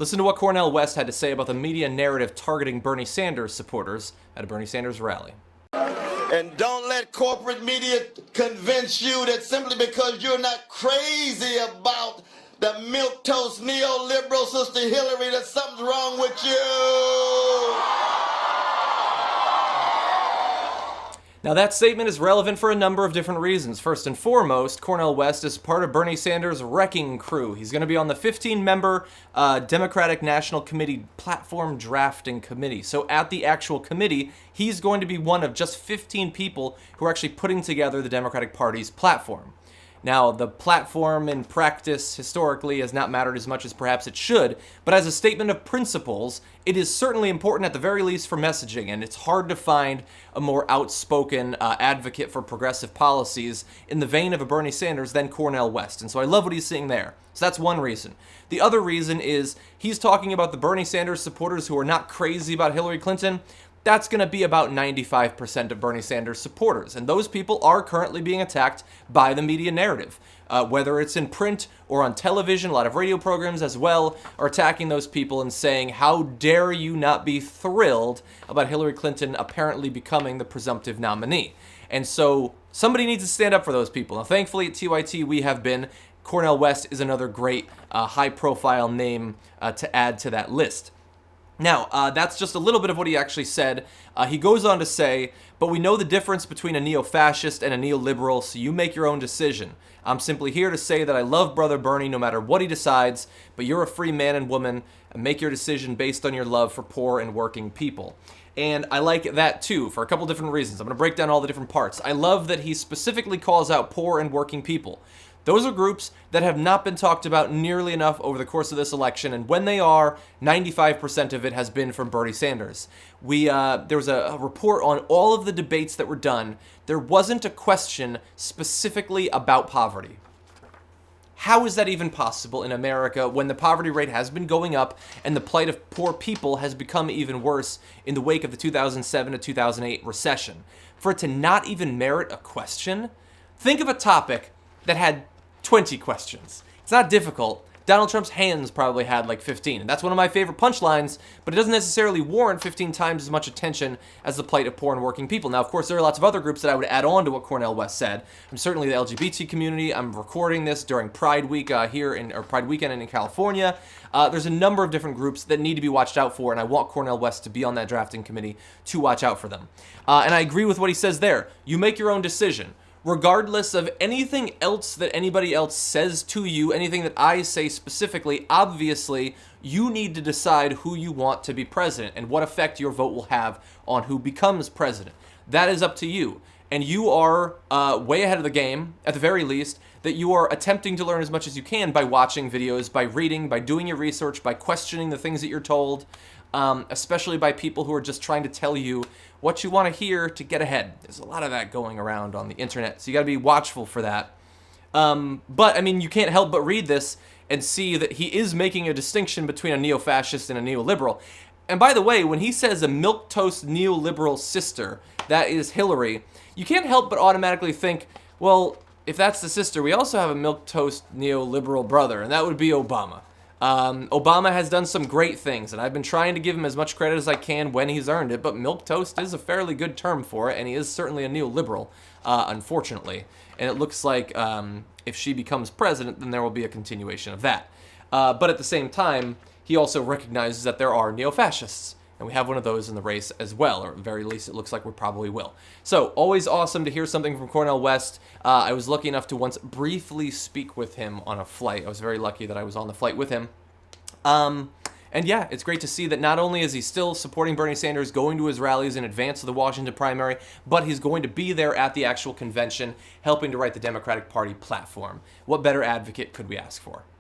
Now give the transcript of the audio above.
Listen to what Cornel West had to say about the media narrative targeting Bernie Sanders supporters at a Bernie Sanders rally. And don't let corporate media convince you that simply because you're not crazy about the milquetoast neoliberal Sister Hillary that something's wrong with you. Now, that statement is relevant for a number of different reasons. First and foremost, Cornel West is part of Bernie Sanders' wrecking crew. He's going to be on the 15-member Democratic National Committee Platform Drafting Committee. So at the actual committee, he's going to be one of just 15 people who are actually putting together the Democratic Party's platform. Now, the platform in practice historically has not mattered as much as perhaps it should, but as a statement of principles, it is certainly important at the very least for messaging, and it's hard to find a more outspoken advocate for progressive policies in the vein of a Bernie Sanders than Cornel West, and so I love what he's saying there. So that's one reason. The other reason is he's talking about the Bernie Sanders supporters who are not crazy about Hillary Clinton. That's going to be about 95% of Bernie Sanders supporters. And those people are currently being attacked by the media narrative. Whether it's in print or on television, a lot of radio programs as well are attacking those people and saying, how dare you not be thrilled about Hillary Clinton apparently becoming the presumptive nominee. And so somebody needs to stand up for those people. Now, thankfully at TYT we have been. Cornel West is another great high-profile name to add to that list. Now, that's just a little bit of what he actually said. He goes on to say, but we know the difference between a neo-fascist and a neoliberal, so you make your own decision. I'm simply here to say that I love Brother Bernie no matter what he decides, but you're a free man and woman, and make your decision based on your love for poor and working people. And I like that too, for a couple different reasons. I'm going to break down all the different parts. I love that he specifically calls out poor and working people. Those are groups that have not been talked about nearly enough over the course of this election, and when they are, 95% of it has been from Bernie Sanders. There was a report on all of the debates that were done. There wasn't a question specifically about poverty. How is that even possible in America when the poverty rate has been going up and the plight of poor people has become even worse in the wake of the 2007 to 2008 recession? For it to not even merit a question? Think of a topic that had 20 questions. It's not difficult. Donald Trump's hands probably had like 15, and that's one of my favorite punchlines, but it doesn't necessarily warrant 15 times as much attention as the plight of poor and working people. Now, of course, there are lots of other groups that I would add on to what Cornel West said. I'm certainly the LGBT community. I'm recording this during Pride Week Pride Weekend in California. There's a number of different groups that need to be watched out for, and I want Cornel West to be on that drafting committee to watch out for them. And I agree with what he says there. You make your own decision. Regardless of anything else that anybody else says to you, anything that I say specifically, obviously, you need to decide who you want to be president and what effect your vote will have on who becomes president. That is up to you. And you are way ahead of the game, at the very least, that you are attempting to learn as much as you can by watching videos, by reading, by doing your research, by questioning the things that you're told, especially by people who are just trying to tell you what you want to hear to get ahead. There's a lot of that going around on the internet, so you got to be watchful for that. But, I mean, you can't help but read this and see that he is making a distinction between a neo-fascist and a neoliberal. And by the way, when he says a milquetoast neoliberal sister, that is Hillary, you can't help but automatically think, well, if that's the sister, we also have a milquetoast neoliberal brother, and that would be Obama. Obama has done some great things, and I've been trying to give him as much credit as I can when he's earned it, but milquetoast is a fairly good term for it, and he is certainly a neoliberal, unfortunately. And it looks like if she becomes president, then there will be a continuation of that. But at the same time, he also recognizes that there are neo-fascists, and we have one of those in the race as well, or at the very least it looks like we probably will. So, always awesome to hear something from Cornel West. I was lucky enough to once briefly speak with him on a flight. I was very lucky that I was on the flight with him. And yeah, it's great to see that not only is he still supporting Bernie Sanders, going to his rallies in advance of the Washington primary, but he's going to be there at the actual convention, helping to write the Democratic Party platform. What better advocate could we ask for?